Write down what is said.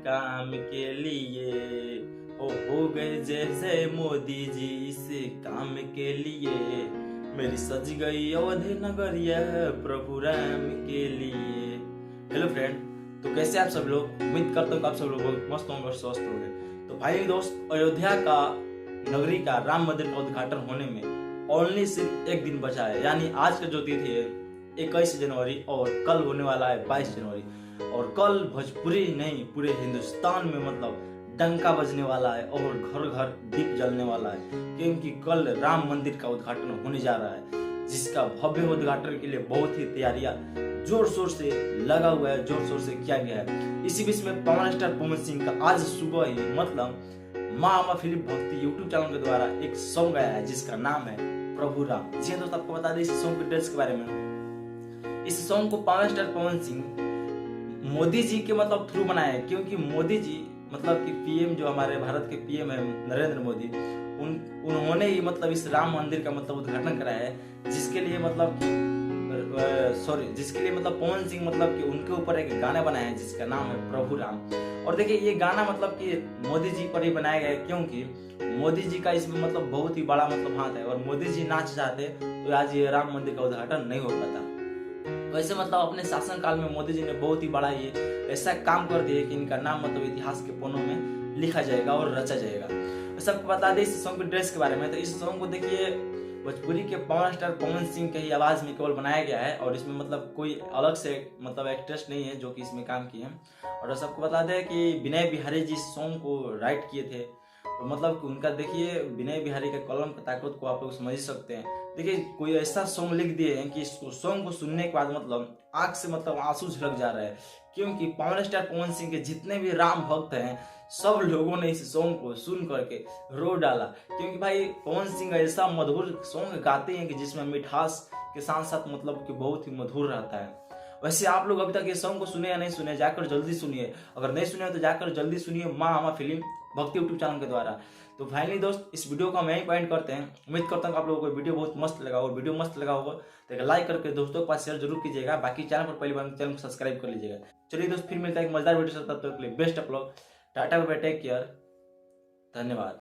काम के लिए, हो गए जैसे मोदी जी इस काम के लिए। मेरी सज गई अवधि नगरिया प्रभु राम के लिए। हेलो फ्रेंड, तो कैसे आप सब लोग? उम्मीद करता हूँ आप सब लोग बहुत मस्त होंगे और स्वस्थ होंगे। तो भाई दोस्त, अयोध्या का नगरी का राम मंदिर का उद्घाटन होने में ओनली सिर्फ एक दिन बचा है, यानी आज का जो तिथि है 21 जनवरी और कल होने वाला है 22 जनवरी। और कल भोजपुरी नहीं पूरे हिंदुस्तान में मतलब डंका बजने वाला है और घर घर दीप जलने वाला है, क्योंकि कल राम मंदिर का उद्घाटन होने जा रहा है, जिसका भव्य उद्घाटन के लिए बहुत ही तैयारियां जोर शोर से लगा हुआ है, जोर शोर से किया गया है। इसी बीच में पवन स्टार पवन सिंह का आज सुबह ही मतलब माँ अम्मा फिल्म भक्ति यूट्यूब चैनल के द्वारा एक सॉन्ग आया है जिसका नाम है प्रभु राम। जी दोस्त, आपको बता दें इस सॉन्ग के डिटेल्स के बारे में। इस सॉन्ग को पवन स्टार पवन सिंह मोदी जी के मतलब थ्रू बनाया है, क्योंकि मोदी जी मतलब कि पीएम जो हमारे भारत के पीएम है नरेंद्र मोदी, उन्होंने ही मतलब इस राम मंदिर का मतलब उद्घाटन कराया है, जिसके लिए मतलब पवन सिंह मतलब कि उनके ऊपर एक गाना बनाया है जिसका नाम है प्रभु राम। और देखिए ये गाना मतलब कि मोदी जी पर ही बनाया गया है, क्योंकि मोदी जी का इसमें मतलब बहुत ही बड़ा मतलब हाथ है, और मोदी जी नाच चाहते तो आज ये राम मंदिर का उद्घाटन नहीं हो पाता। वैसे मतलब अपने शासन काल में मोदी जी ने बहुत ही बड़ा ये ऐसा काम कर दिया कि इनका नाम मतलब इतिहास के पन्नों में लिखा जाएगा और रचा जाएगा। सबको बता दें इस सॉन्ग के ड्रेस के बारे में। तो इस सॉन्ग को देखिए भोजपुरी के पवन स्टार पवन सिंह के ही आवाज में केवल बनाया गया है, और इसमें मतलब कोई अलग से मतलब एक्ट्रेस नहीं है जो कि इसमें काम किए हैं। और सबको बता दें कि विनय बिहारी जी सॉन्ग को राइट किए थे, तो मतलब उनका देखिए विनय बिहारी के कलम की ताकत को आप लोग समझ सकते हैं। देखिए कोई ऐसा सॉन्ग लिख दिए हैं कि इस सॉन्ग को सुनने के बाद मतलब आंख से मतलब आंसू झलक जा रहा है, क्योंकि पवन स्टार पवन सिंह के जितने भी राम भक्त हैं सब लोगों ने इस सॉन्ग को सुन करके रो डाला, क्योंकि भाई पवन सिंह ऐसा मधुर सॉन्ग गाते हैं कि जिसमें मिठास के साथ साथ मतलब कि बहुत ही मधुर रहता है। वैसे आप लोग अभी तक ये सॉन्ग को सुने या नहीं सुने, जाकर जल्दी सुनिए। अगर नहीं सुने तो जाकर जल्दी सुनिए माँ अम्मा फिल्म भक्ति यूट्यूब चैनल के द्वारा। तो फाइनली दोस्त, इस वीडियो को हम यहीं पॉइंट करते हैं। उम्मीद करता हूँ आप लोगों को वीडियो बहुत मस्त लगा, और वीडियो मस्त लगा होगा तो लाइक करके दोस्तों के पास शेयर जरूर कीजिएगा। बाकी चैनल पर पहली बार चैनल को सब्सक्राइब कर लीजिएगा। चलिए दोस्त, फिर मिलता है एक मजेदार वीडियो से, तब तक के लिए best of luck. Tata bye bye, take care, धन्यवाद।